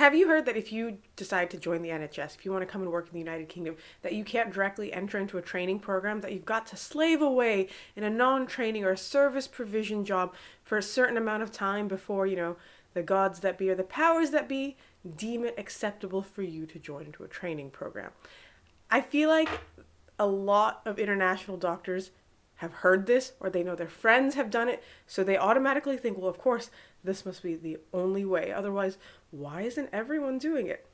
have you heard that if you decide to join the NHS, if you want to come and work in the United Kingdom, that you can't directly enter into a training program, that you've got to slave away in a non-training or a service provision job for a certain amount of time before, the gods that be or the powers that be deem it acceptable for you to join into a training program? I feel like a lot of international doctors have heard this, or they know their friends have done it, so they automatically think, well, of course, this must be the only way. Otherwise, why isn't everyone doing it?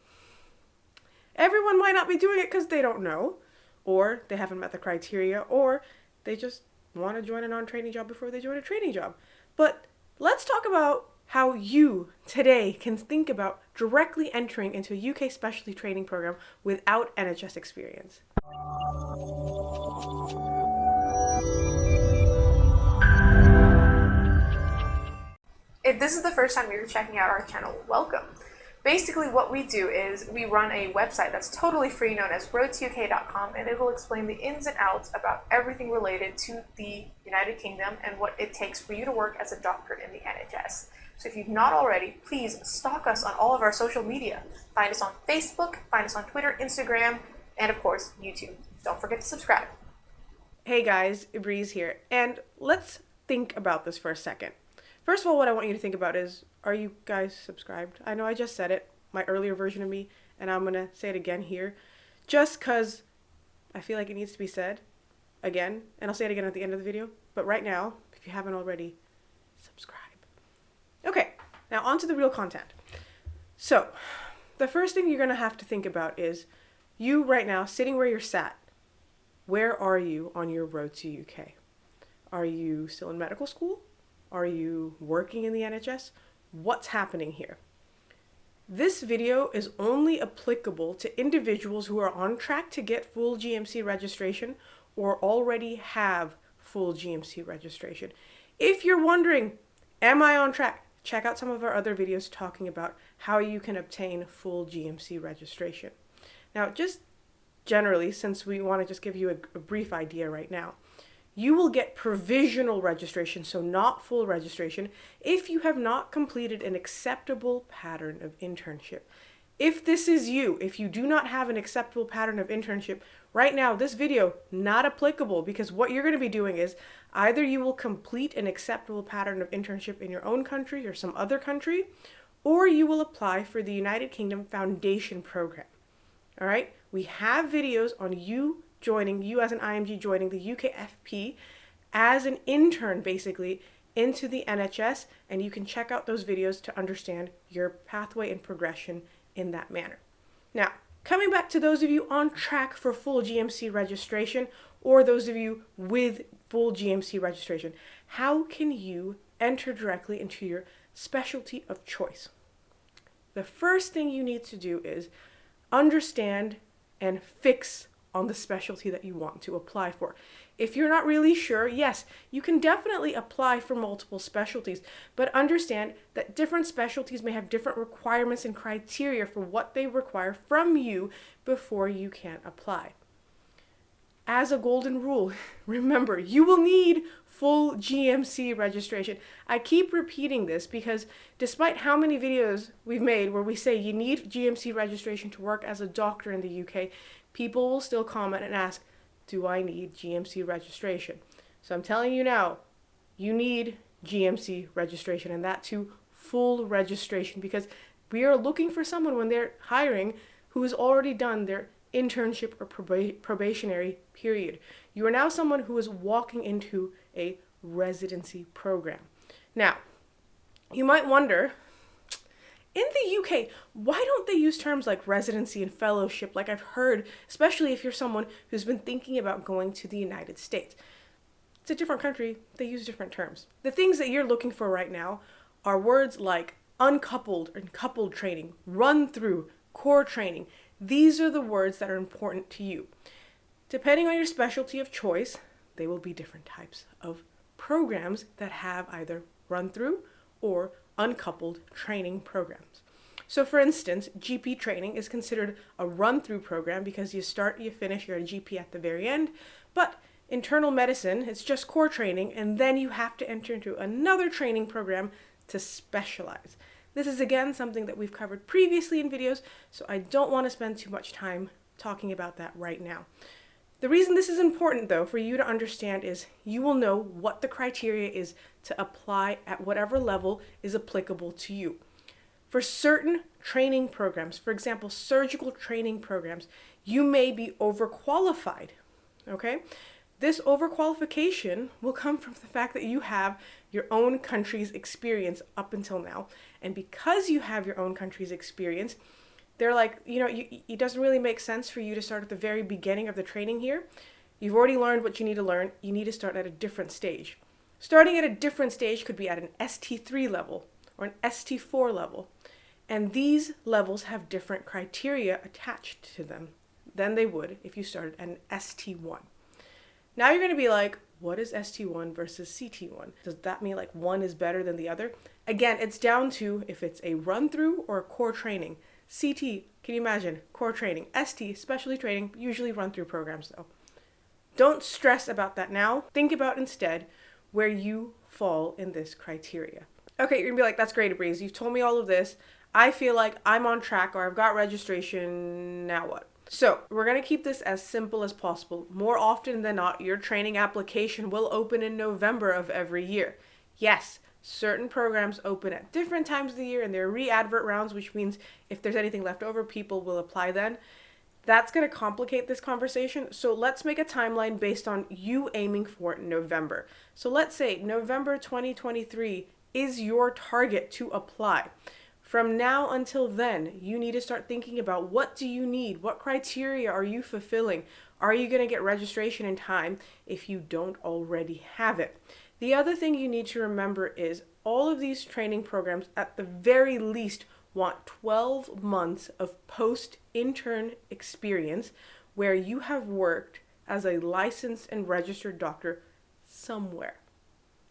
Everyone might not be doing it because they don't know, or they haven't met the criteria, or they just want to join a non-training job before they join a training job. But let's talk about how you today can think about directly entering into a UK specialty training program without NHS experience. If this is the first time you're checking out our channel, welcome. Basically what we do is we run a website that's totally free known as roadtok.com, and it will explain the ins and outs about everything related to the United Kingdom and what it takes for you to work as a doctor in the NHS. So if you've not already, please stalk us on all of our social media. Find us on Facebook, find us on Twitter, Instagram, and of course, YouTube. Don't forget to subscribe. Hey guys, Ibreez here, and let's think about this for a second. First of all, what I want you to think about is, are you guys subscribed? I know I just said it, my earlier version of me, and I'm going to say it again here, just because I feel like it needs to be said again, and I'll say it again at the end of the video, but right now, if you haven't already, subscribe. Okay, now on to the real content. So, the first thing you're going to have to think about is, you right now, sitting where you're sat, where are you on your road to UK? Are you still in medical school? Are you working in the NHS? What's happening here? This video is only applicable to individuals who are on track to get full GMC registration or already have full GMC registration. If you're wondering, am I on track? Check out some of our other videos talking about how you can obtain full GMC registration. Now, just generally, since we want to just give you a brief idea right now, you will get provisional registration, so not full registration, if you have not completed an acceptable pattern of internship. If this is you, if you do not have an acceptable pattern of internship, right now, this video, not applicable, because what you're going to be doing is either you will complete an acceptable pattern of internship in your own country or some other country, or you will apply for the United Kingdom Foundation Program. All right? We have videos on you as an IMG joining the UKFP as an intern, basically, into the NHS, and you can check out those videos to understand your pathway and progression in that manner. Now, coming back to those of you on track for full GMC registration, or those of you with full GMC registration, how can you enter directly into your specialty of choice? The first thing you need to do is understand and fix on the specialty that you want to apply for. If you're not really sure, yes, you can definitely apply for multiple specialties, but understand that different specialties may have different requirements and criteria for what they require from you before you can apply. As a golden rule, remember, you will need full GMC registration. I keep repeating this because despite how many videos we've made where we say you need GMC registration to work as a doctor in the UK, people will still comment and ask, do I need GMC registration? So I'm telling you now, you need GMC registration, and that too, full registration, because we are looking for someone when they're hiring who has already done their internship or probationary period. You are now someone who is walking into a residency program. Now, you might wonder, in the UK, why don't they use terms like residency and fellowship like I've heard, especially if you're someone who's been thinking about going to the United States? It's a different country, they use different terms. The things that you're looking for right now are words like uncoupled and coupled training, run through, core training. These are the words that are important to you. Depending on your specialty of choice, they will be different types of programs that have either run through or uncoupled training programs. So for instance, GP training is considered a run-through program because you start, you finish, you're a GP at the very end, but internal medicine, it's just core training, and then you have to enter into another training program to specialize. This is again something that we've covered previously in videos, so I don't want to spend too much time talking about that right now. The reason this is important though for you to understand is you will know what the criteria is to apply at whatever level is applicable to you. For certain training programs, for example, surgical training programs, you may be overqualified, okay? This overqualification will come from the fact that you have your own country's experience up until now. And because you have your own country's experience, they're like, it doesn't really make sense for you to start at the very beginning of the training here. You've already learned what you need to learn. You need to start at a different stage. Starting at a different stage could be at an ST3 level or an ST4 level. And these levels have different criteria attached to them than they would if you started at an ST1. Now you're going to be like, what is ST1 versus CT1? Does that mean like one is better than the other? Again, it's down to if it's a run-through or a core training. CT, can you imagine? Core training. ST, specialty training, usually run-through programs though. Don't stress about that now. Think about instead where you fall in this criteria. Okay, you're going to be like, that's great, Ibreez. You've told me all of this. I feel like I'm on track or I've got registration, now what? So we're going to keep this as simple as possible. More often than not, your training application will open in November of every year. Yes, certain programs open at different times of the year and there are re-advert rounds, which means if there's anything left over, people will apply then. That's going to complicate this conversation. So let's make a timeline based on you aiming for November. So let's say November 2023 is your target to apply. From now until then, you need to start thinking about what do you need? What criteria are you fulfilling? Are you going to get registration in time if you don't already have it? The other thing you need to remember is all of these training programs at the very least want 12 months of post-intern experience where you have worked as a licensed and registered doctor somewhere.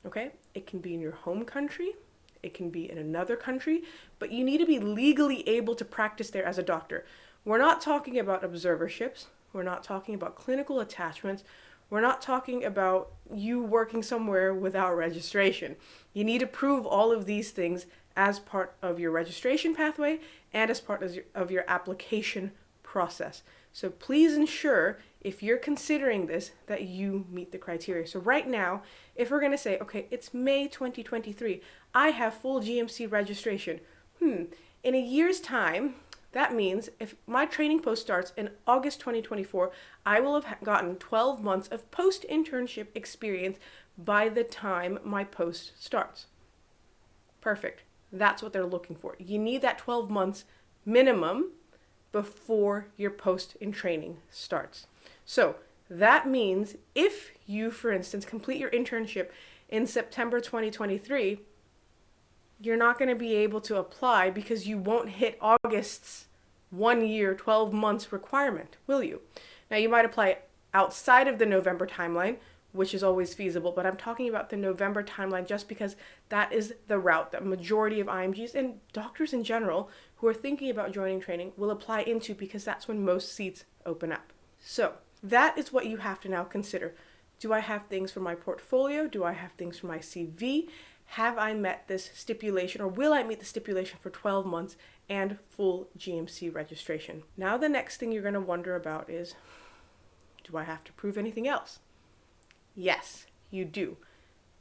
Okay? It can be in your home country. It can be in another country, but you need to be legally able to practice there as a doctor. We're not talking about observerships. We're not talking about clinical attachments. We're not talking about you working somewhere without registration. You need to prove all of these things as part of your registration pathway and as part of your application process. So please ensure, if you're considering this, that you meet the criteria. So right now, if we're going to say, okay, it's May 2023, I have full GMC registration. In a year's time, that means if my training post starts in August 2024, I will have gotten 12 months of post-internship experience by the time my post starts. Perfect. That's what they're looking for. You need that 12 months minimum before your post in training starts. So that means if you, for instance, complete your internship in September 2023, you're not going to be able to apply because you won't hit August's 1 year, 12 months requirement, will you? Now you might apply outside of the November timeline, which is always feasible, but I'm talking about the November timeline just because that is the route that majority of IMGs and doctors in general who are thinking about joining training will apply into, because that's when most seats open up. So that is what you have to now consider. Do I have things for my portfolio? Do I have things for my CV? Have I met this stipulation, or will I meet the stipulation for 12 months and full GMC registration? Now the next thing you're going to wonder about is, do I have to prove anything else? Yes, you do.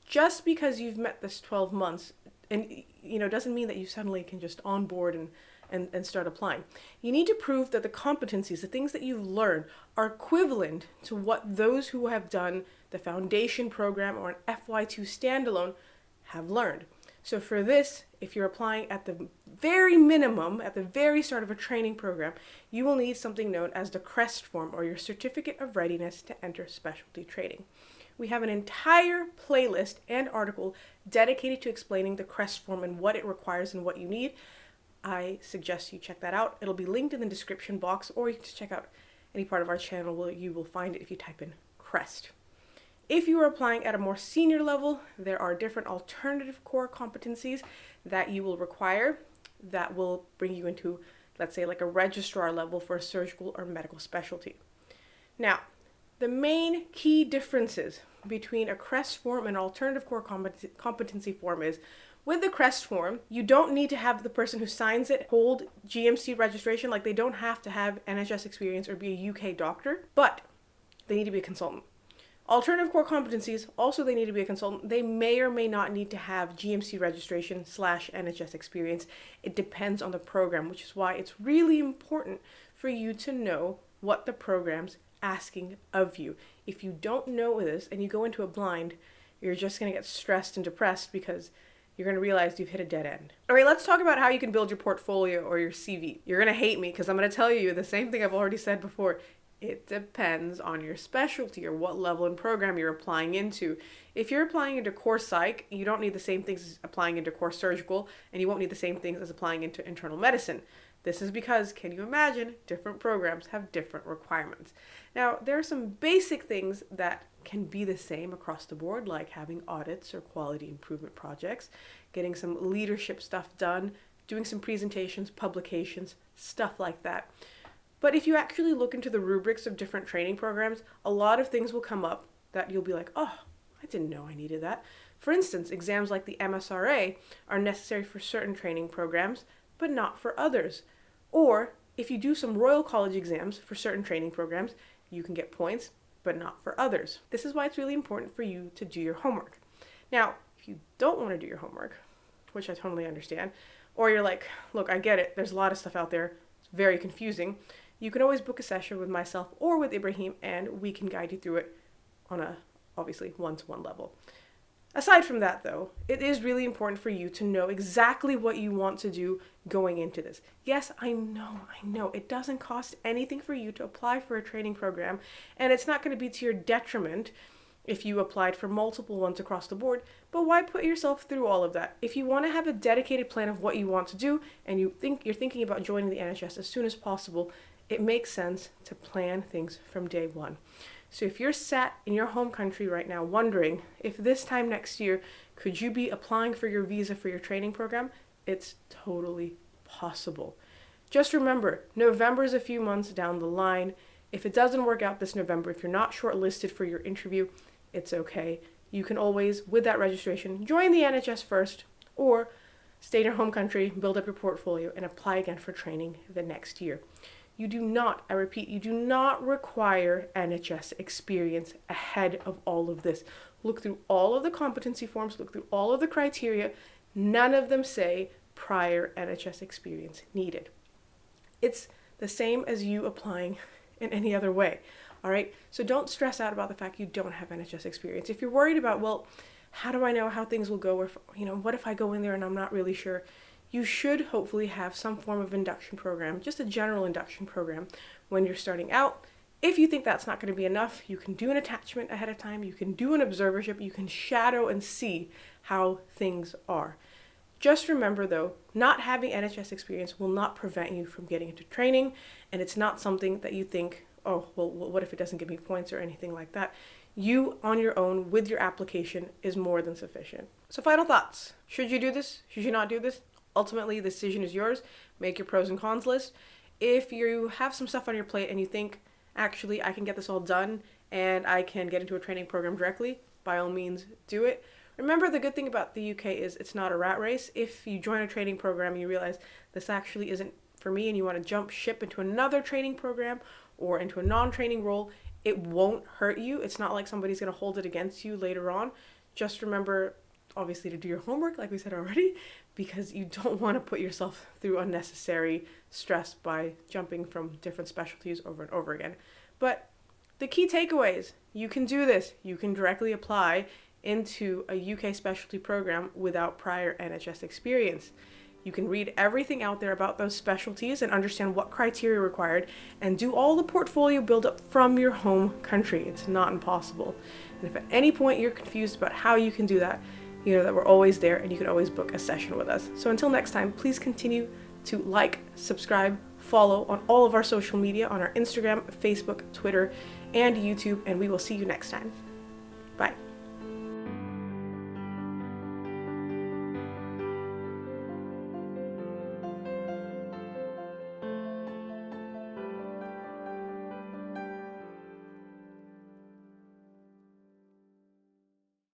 Just because you've met this 12 months, and doesn't mean that you suddenly can just onboard and start applying. You need to prove that the competencies, the things that you've learned, are equivalent to what those who have done the foundation program or an FY2 standalone have learned. So for this, if you're applying at the very minimum, at the very start of a training program, you will need something known as the CREST form, or your Certificate of Readiness to Enter Specialty Training. We have an entire playlist and article dedicated to explaining the CREST form and what it requires and what you need. I suggest you check that out. It'll be linked in the description box, or you can just check out any part of our channel where you will find it if you type in CREST. If you are applying at a more senior level, there are different alternative core competencies that you will require that will bring you into, let's say, like a registrar level for a surgical or medical specialty. Now, the main key differences between a CREST form and alternative core competency form is, With the CREST form, you don't need to have the person who signs it hold GMC registration. Like, they don't have to have NHS experience or be a UK doctor, but they need to be a consultant. Alternative core competencies, also they need to be a consultant. They may or may not need to have GMC registration / NHS experience. It depends on the program, which is why it's really important for you to know what the program's asking of you. If you don't know this and you go into a blind, you're just going to get stressed and depressed because you're going to realize you've hit a dead end. All right, let's talk about how you can build your portfolio or your CV. You're going to hate me because I'm going to tell you the same thing I've already said before. It depends on your specialty or what level and program you're applying into. If you're applying into core psych, you don't need the same things as applying into core surgical, and you won't need the same things as applying into internal medicine. This is because, can you imagine, different programs have different requirements. Now, there are some basic things that can be the same across the board, like having audits or quality improvement projects, getting some leadership stuff done, doing some presentations, publications, stuff like that. But if you actually look into the rubrics of different training programs, a lot of things will come up that you'll be like, oh, I didn't know I needed that. For instance, exams like the MSRA are necessary for certain training programs, but not for others. Or if you do some Royal College exams for certain training programs, you can get points, but not for others. This is why it's really important for you to do your homework. Now, if you don't want to do your homework, which I totally understand, or you're like, look, I get it, there's a lot of stuff out there, it's very confusing, you can always book a session with myself or with Ibrahim, and we can guide you through it on a, obviously, one-to-one level. Aside from that, though, it is really important for you to know exactly what you want to do going into this. Yes, I know, it doesn't cost anything for you to apply for a training program, and it's not going to be to your detriment if you applied for multiple ones across the board, but why put yourself through all of that? If you want to have a dedicated plan of what you want to do, and you're thinking about joining the NHS as soon as possible, it makes sense to plan things from day one. So if you're sat in your home country right now wondering if this time next year, could you be applying for your visa for your training program, it's totally possible. Just remember, November is a few months down the line. If it doesn't work out this November, if you're not shortlisted for your interview, it's okay. You can always, with that registration, join the NHS first, or stay in your home country, build up your portfolio, and apply again for training the next year. You do not, I repeat, you do not require NHS experience ahead of all of this. Look through all of the competency forms, look through all of the criteria. None of them say prior NHS experience needed. It's the same as you applying in any other way, all right? So don't stress out about the fact you don't have NHS experience. If you're worried about, well, how do I know how things will go? Or, what if I go in there and I'm not really sure? You should hopefully have some form of induction program, just a general induction program when you're starting out. If you think that's not going to be enough, you can do an attachment ahead of time, you can do an observership, you can shadow and see how things are. Just remember though, not having NHS experience will not prevent you from getting into training, and it's not something that you think, oh, well, what if it doesn't give me points or anything like that. You on your own with your application is more than sufficient. So final thoughts. Should you do this? Should you not do this? Ultimately, the decision is yours. Make your pros and cons list. If you have some stuff on your plate and you think, actually, I can get this all done and I can get into a training program directly, by all means, do it. Remember, the good thing about the UK is it's not a rat race. If you join a training program and you realize this actually isn't for me and you want to jump ship into another training program or into a non-training role, it won't hurt you. It's not like somebody's going to hold it against you later on. Just remember, obviously, to do your homework, like we said already, because you don't want to put yourself through unnecessary stress by jumping from different specialties over and over again. But the key takeaways, you can do this. You can directly apply into a UK specialty program without prior NHS experience. You can read everything out there about those specialties and understand what criteria are required and do all the portfolio build-up from your home country. It's not impossible. And if at any point you're confused about how you can do that, you know that we're always there and you can always book a session with us. So until next time, please continue to like, subscribe, follow on all of our social media on our Instagram, Facebook, Twitter, and YouTube, and we will see you next time. Bye.